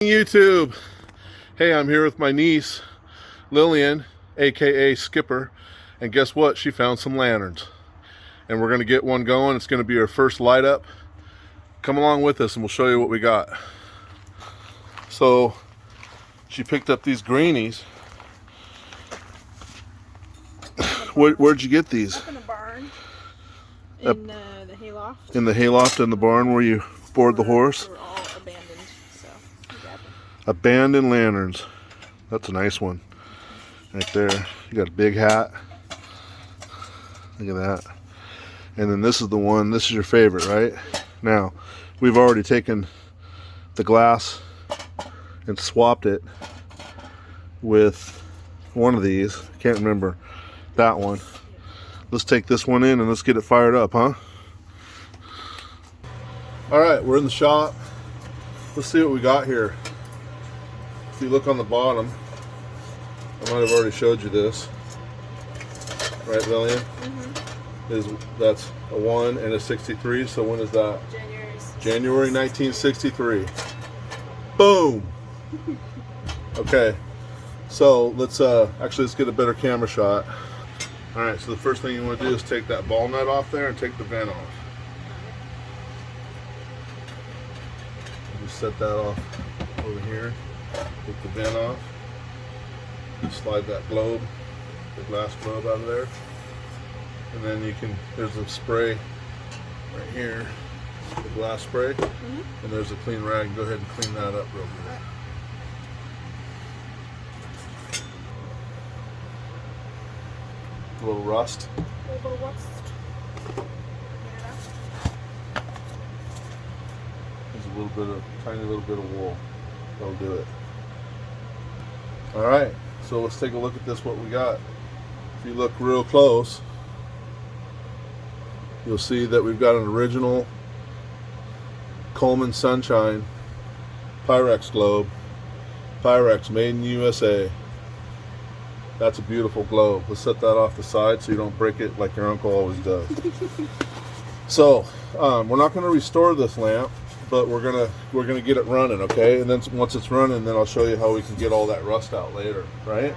YouTube. Hey, I'm here with my niece, Lillian, aka Skipper, and guess what? She found some lanterns. And we're going to get one going. It's going to be our first light up. Come along with us and we'll show you what we got. So, she picked up these greenies. Where'd you get these? Up in the barn. In the hayloft. In the hayloft in the barn where you board the horse? They were all abandoned, so we grabbed them. Abandoned lanterns. That's a nice one. Right there. You got a big hat. Look at that. And then this is the one, this is your favorite, right? Now, we've already taken the glass and swapped it with one of these. I can't remember that one. Let's take this one in and let's get it fired up, huh? All right, we're in the shop. Let's see what we got here. If you look on the bottom, I might have already showed you this. Right, Lillian? That's a 1 and a 63, so when is that? January 1963. Boom! Okay, so let's get a better camera shot. Alright, so the first thing you want to do is take that ball nut off there and take the vent off. Just set that off over here. Take the vent off. Just slide that globe, the glass globe out of there. And then you can, there's a spray right here, the glass spray, and there's a clean rag. Go ahead and clean that up real good. A little rust. A little rust. There's a little bit of, tiny little bit of wool. That'll do it. All right, so let's take a look at this, what we got. If you look real close, you'll see that we've got an original Coleman Sunshine Pyrex globe. Pyrex, made in USA. That's a beautiful globe. Let's set that off the side so you don't break it like your uncle always does. So, we're not going to restore this lamp, but we're gonna get it running, okay? And then once it's running, then I'll show you how we can get all that rust out later, right?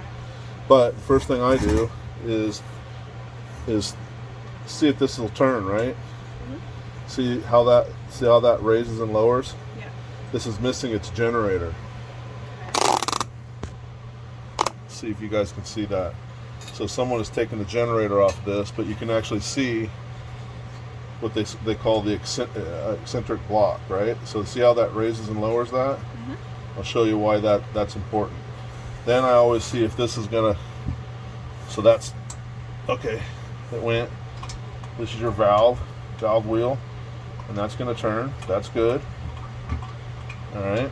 But the first thing I do is see if this will turn, right? See how that raises and lowers? Yeah. This is missing its generator. See if you guys can see that. So someone has taken the generator off this, but you can actually see what they call the eccentric block, right? So see how that raises and lowers that? I'll show you why that's important. Then I always see if this is gonna, so that's, okay, it went. This is your valve wheel, and that's gonna turn. That's good. All right,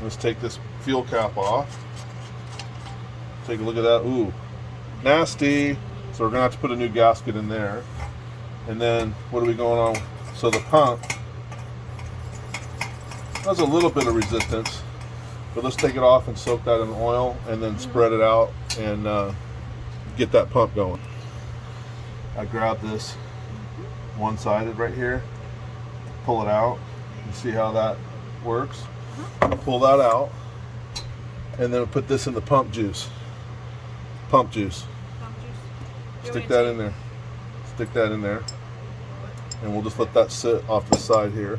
let's take this fuel cap off. Take a look at that. Ooh, nasty. So we're gonna have to put a new gasket in there. And then what are we going on? So the pump has a little bit of resistance, but let's take it off and soak that in oil and then spread it out and get that pump going. I grab this one-sided right here, pull it out, and see how that works. Pull that out, and then put this in the pump juice. Pump juice. Stick that in there. Stick that in there. And we'll just let that sit off the side here.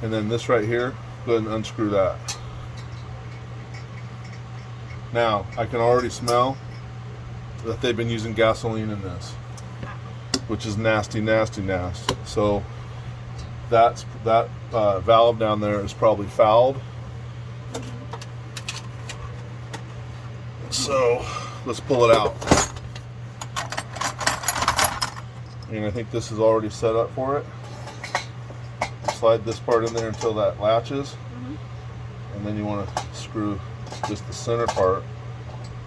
And then this right here, go ahead and unscrew that. Now, I can already smell that they've been using gasoline in this, which is nasty, nasty, nasty. So that valve down there is probably fouled. So let's pull it out. And I think this is already set up for it. Slide this part in there until that latches. And then you want to screw just the center part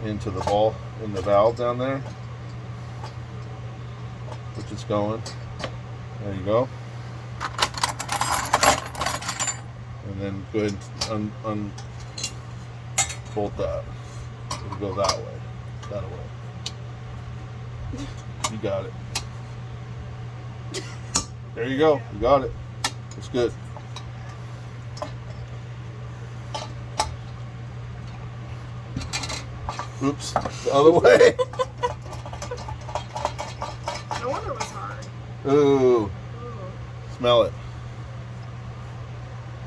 into the ball, in the valve down there, which is going. There you go. And then go ahead and unbolt that. It'll go that way. That way. You got it. There you go. You got it. It's good. Oops, the other way. No wonder it was hard. Ooh, Ooh. smell it.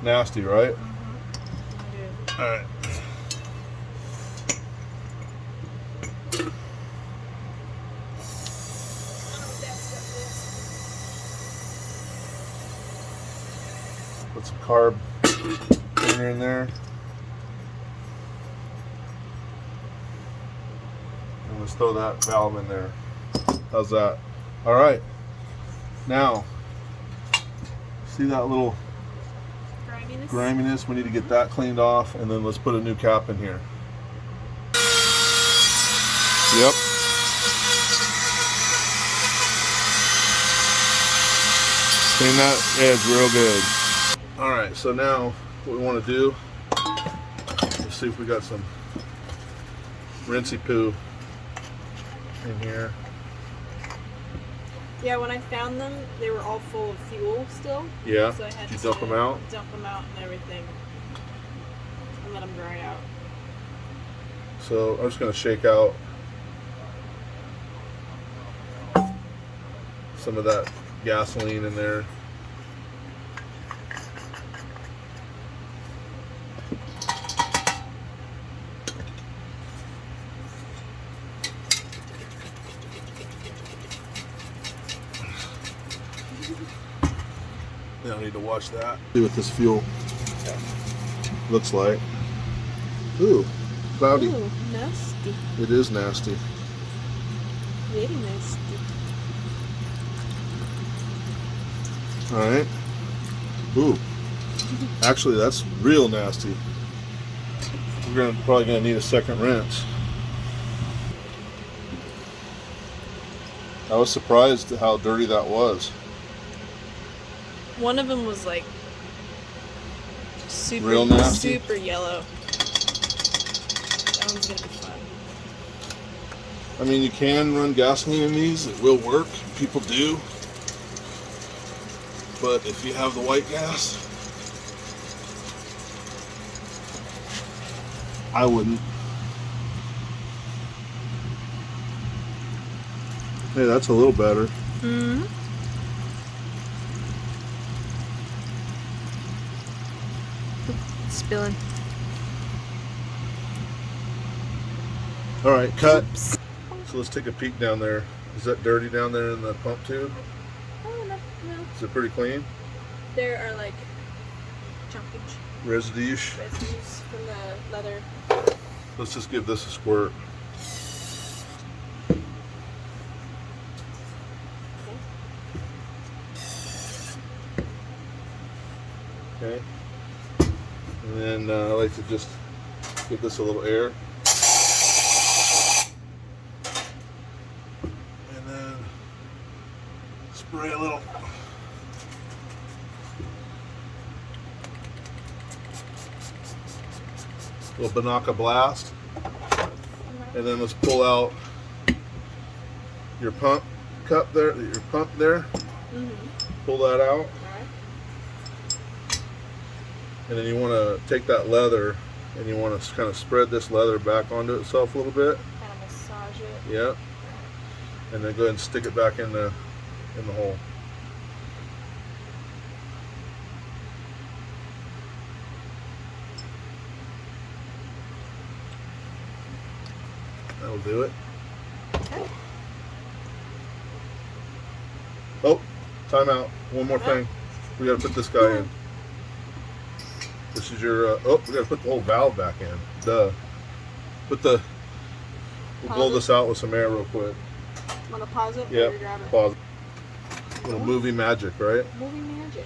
Nasty, right? Mm-hmm. All right. Put some carb cleaner in there. And let's throw that valve in there. How's that? All right. Now, see that little griminess? We need to get that cleaned off, and then let's put a new cap in here. Yep. Clean that edge real good. All right, so now what we want to do, let's see if we got some rinsey poo in here. Yeah, when I found them, they were all full of fuel still. Yeah. So I had Did you to dump them out? Dump them out and everything, and let them dry out. So I'm just going to shake out some of that gasoline in there. I need to watch that. See what this fuel looks like. Ooh, cloudy. Ooh, nasty. It is nasty. Very nasty. All right. Ooh, actually, that's real nasty. We're probably gonna need a second rinse. I was surprised at how dirty that was. One of them was like super, Real nasty? super yellow. That one's gonna be fun. I mean, you can run gasoline in these; it will work. People do, but if you have the white gas, I wouldn't. Hey, that's a little better. Mm-hmm. Spilling. All right, cut. Oops. So let's take a peek down there. Is that dirty down there in the pump tube? Oh, no, no. Is it pretty clean? There are like chunkage Residues. residues from the leather. Let's just give this a squirt. Okay. And then I like to just give this a little air. And then spray a little. Little Banaka blast. And then let's pull out your pump cup there, your pump there. Mm-hmm. Pull that out. Alright. And then you want to take that leather and you want to kind of spread this leather back onto itself a little bit. Kind of massage it. Yep. And then go ahead and stick it back in the hole. That'll do it. Okay. Oh, time out. One more thing. We got to put this guy in. This is your, oh, we got to put the whole valve back in. Duh. We'll blow this out with some air real quick. Want to pause it? Yep, Or grab it? pause. Little movie magic, right? Movie magic.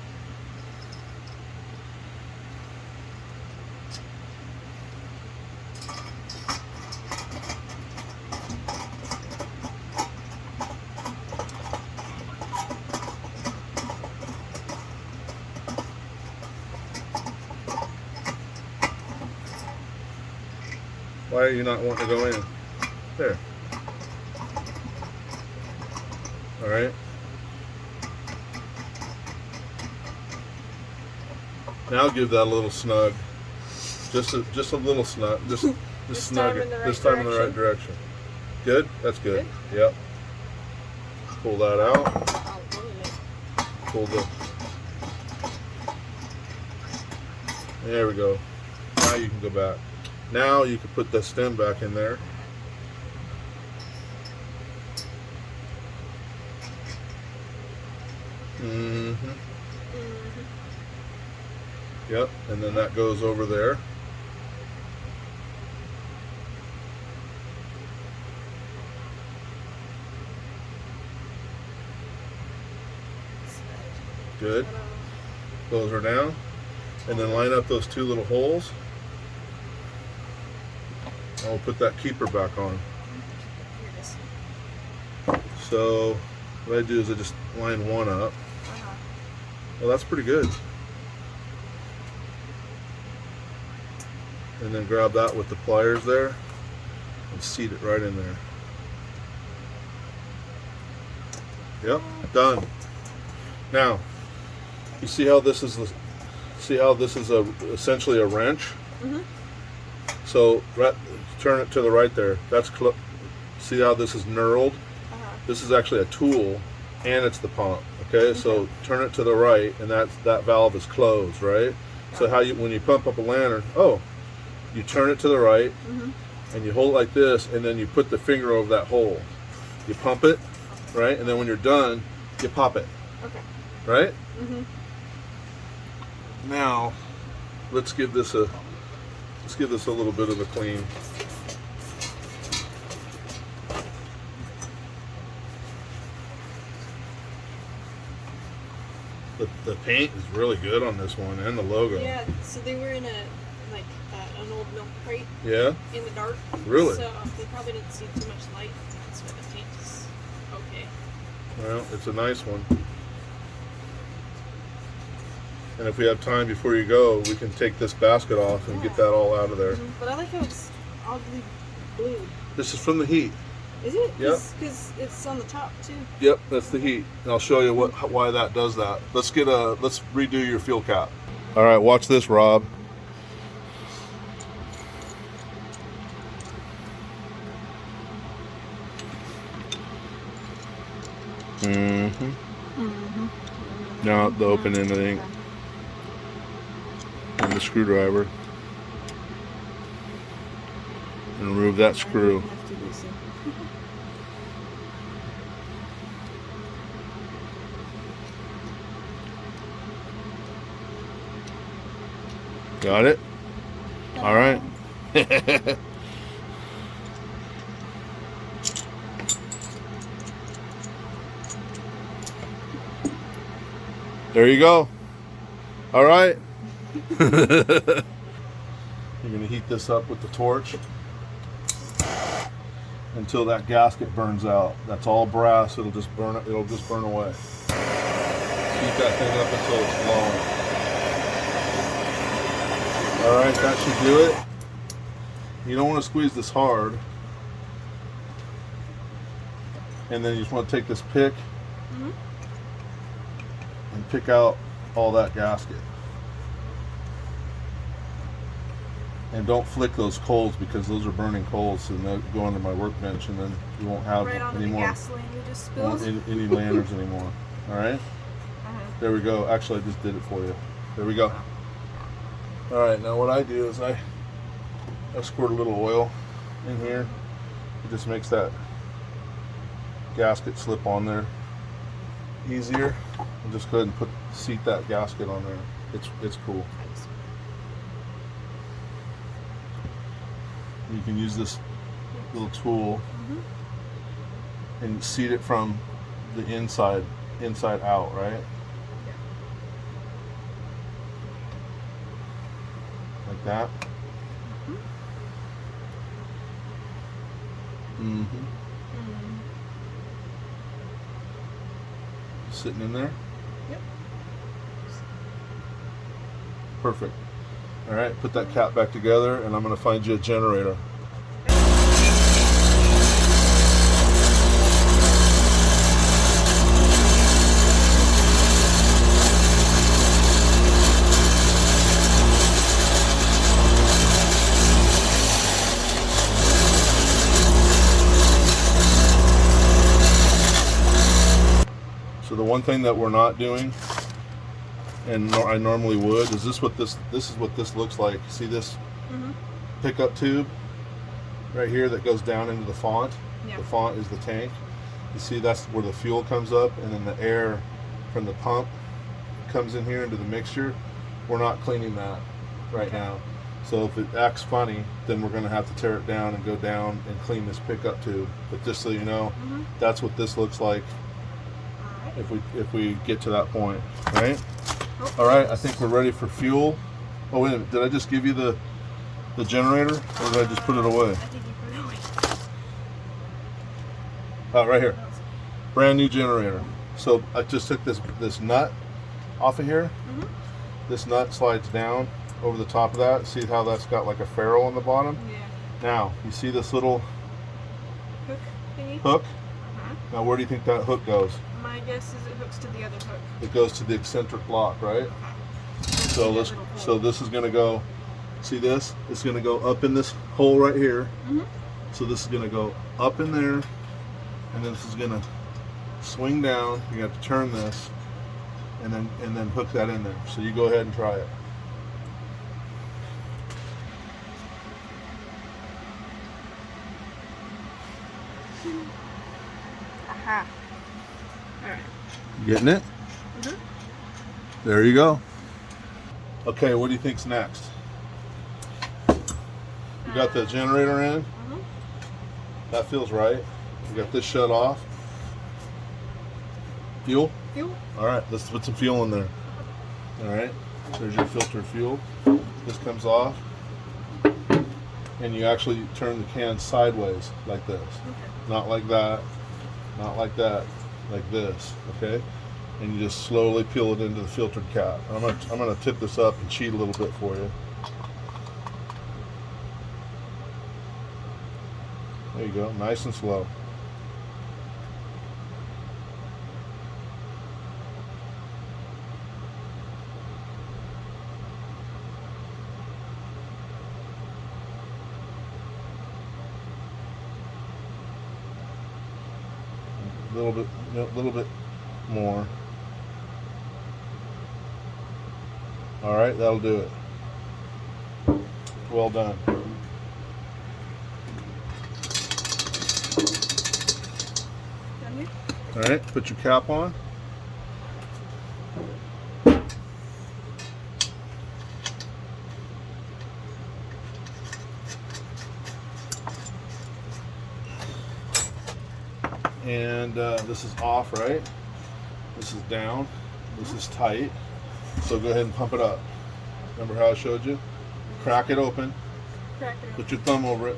Why are you not wanting to go in? There. All right. Now give that a little snug. Just a little snug. Just This time in the right This time in the right direction. Good? That's good. Yep. Pull that out. Oh, wait a minute. Pull the... There we go. Now you can go back. Now you can put the stem back in there. Mm-hmm. Yep, and then that goes over there. Good. Those are down. And then line up those two little holes. And we'll put that keeper back on. Here it is. So what I do is I just line one up. Well, that's pretty good. And then grab that with the pliers there and seat it right in there. Yep, done. Now, you see how this is essentially a wrench? Mm-hmm. So turn it to the right there. See how this is knurled? This is actually a tool, and it's the pump. Okay, so turn it to the right, and that valve is closed, right? So when you pump up a lantern, you turn it to the right, and you hold it like this, and then you put the finger over that hole. You pump it, right, and then when you're done, you pop it. Okay. Right? Mm-hmm. Now, let's give this a little bit of a clean. The paint is really good on this one, and the logo. Yeah, so they were in an old milk crate. Yeah? In the dark. Really? So they probably didn't see too much light. That's why the paint is okay. Well, it's a nice one. And if we have time before you go, we can take this basket off and get that all out of there. Mm-hmm. But I like how it's oddly blue. This is from the heat. Is it? Yep. Because it's on the top too. Yep, that's the heat. And I'll show you why that does that. Let's redo your fuel cap. All right, watch this, Rob. Mm-hmm. Now the open end of the ink and the screwdriver, and remove that screw. Got it? All right. There you go. All right. You're going to heat this up with the torch until that gasket burns out. That's all brass. It'll just burn away. Heat that thing up until it's glowing. All right, that should do it. You don't want to squeeze this hard. And then you just want to take this pick and pick out all that gasket. And don't flick those coals, because those are burning coals, and they'll go under my workbench, and then you won't have any more gasoline we just spilled. any lanterns anymore. All right? There we go. Actually, I just did it for you. There we go. All right, now what I do is I squirt a little oil in here. It just makes that gasket slip on there easier. And just go ahead and seat that gasket on there. It's cool. You can use this little tool and seat it from the inside out, right? Like that. Sitting in there? Yep. Perfect. All right, put that cap back together, and I'm going to find you a generator. thing that we're not doing, and I normally would, is this is what this looks like. See this pickup tube right here that goes down into the font? Yeah. The font is the tank. You see that's where the fuel comes up, and then the air from the pump comes in here into the mixture. We're not cleaning that right now. So if it acts funny, then we're going to have to tear it down and go down and clean this pickup tube. But just so you know, that's what this looks like if we get to that point, right? All right, I think we're ready for fuel. Oh, wait a minute. Did I just give you the generator, or did I just put it away? I think you put it away. Oh, right here. Brand new generator. So I just took this nut off of here. This nut slides down over the top of that. See how that's got like a ferrule on the bottom? Yeah. Now, you see this little Hook thingy? hook? Now, where do you think that hook goes? My guess is it hooks to the other hook. It goes to the eccentric block, right? So this is going to go, see this? It's going to go up in this hole right here. So this is going to go up in there, and then this is going to swing down. You have to turn this, and then hook that in there. So you go ahead and try it. Aha. All right. Getting it? There you go. Okay, what do you think's next? You got the generator in? That feels right. We got this shut off. Fuel? Fuel? All right, let's put some fuel in there. All right, there's your filter fuel. This comes off, and you actually turn the can sideways like this. Not like that, not like that, like this, okay? And you just slowly peel it into the filtered cap. I'm gonna tip this up and cheat a little bit for you. There you go, nice and slow. A little bit more. All right, that'll do it. Well done. All right, put your cap on. And this is off, right? This is down. This is tight. So go ahead and pump it up. Remember how I showed you? Crack it open. Crack it Put your thumb over it.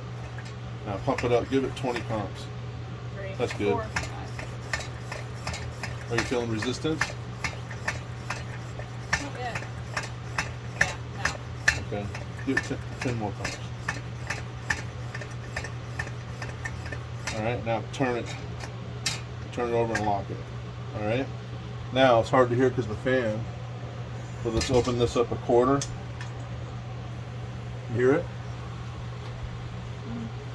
Now pump it up. Give it 20 pumps. 3, That's good. 4, 5. Are you feeling resistance? Not yet. Yeah, now. Okay. Give it 10 more pumps. All right. Now turn it over and lock it. All right. Now it's hard to hear because of the fan, but let's open this up a quarter. You hear it?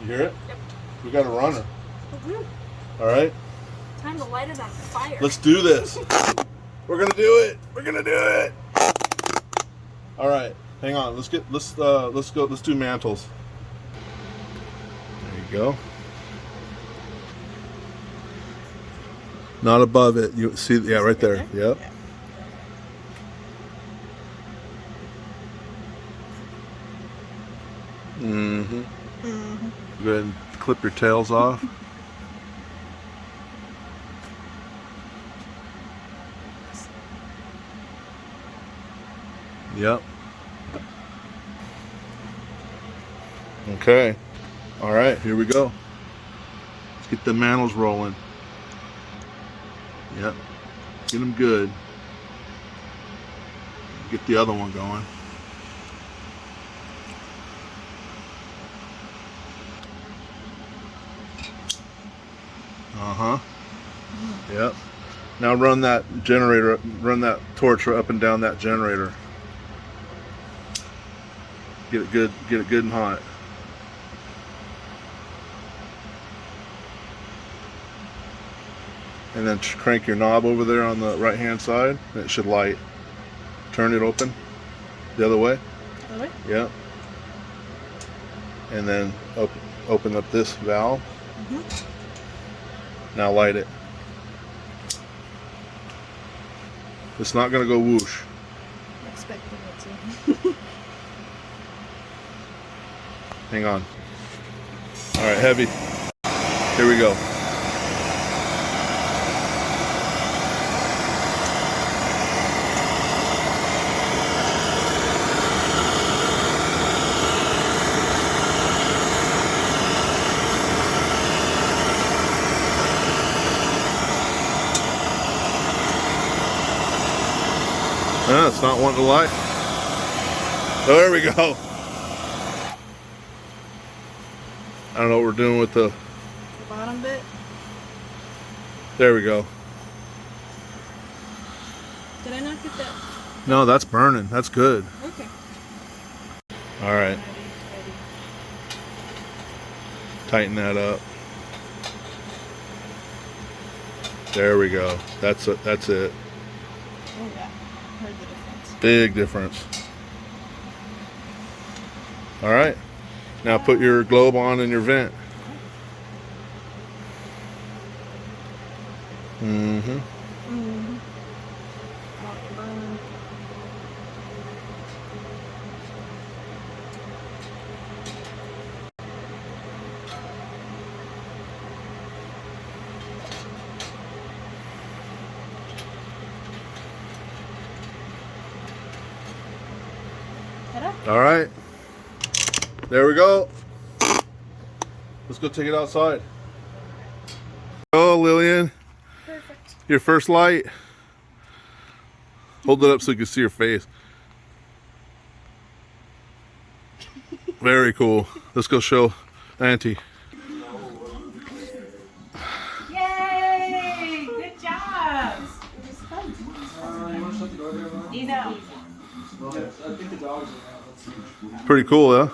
You hear it? Yep. We got a runner. Woo. All right. Time to light it on fire. Let's do this. We're gonna do it. We're gonna do it. All right. Hang on. Let's go. Let's do mantles. There you go. Not above it. You see? Yeah, right there. Yep. Yeah. Mm-hmm. Go ahead and clip your tails off. Yep. Okay. All right, here we go. Let's get the mantles rolling. Yep. Get them good. Get the other one going. Uh-huh. Yep. Now run that generator, run that torch up and down that generator. Get it good and hot. and then crank your knob over there on the right hand side, and it should light. Turn it open the other way. Other way? Yeah. And then open up this valve. Now light it. It's not going to go whoosh. I'm expecting it to. Hang on. All right, heavy. Here we go. It's not wanting to light. Oh, there we go. I don't know what we're doing with the Bottom bit? There we go. Did I not get that? No, that's burning. That's good. Okay. All right. Ready. Tighten that up. There we go. That's it. That's it. Oh yeah. Heard the difference. Big difference. All right. Now put your globe on in your vent. Mm-hmm. Mm-hmm. Oh, burn. Ta-da. All right. There we go. Let's go take it outside. Oh, Lillian. Perfect. Your first light. Hold it up so you can see your face. Very cool. Let's go show Auntie. Yay! Good job! You know. Pretty cool, huh?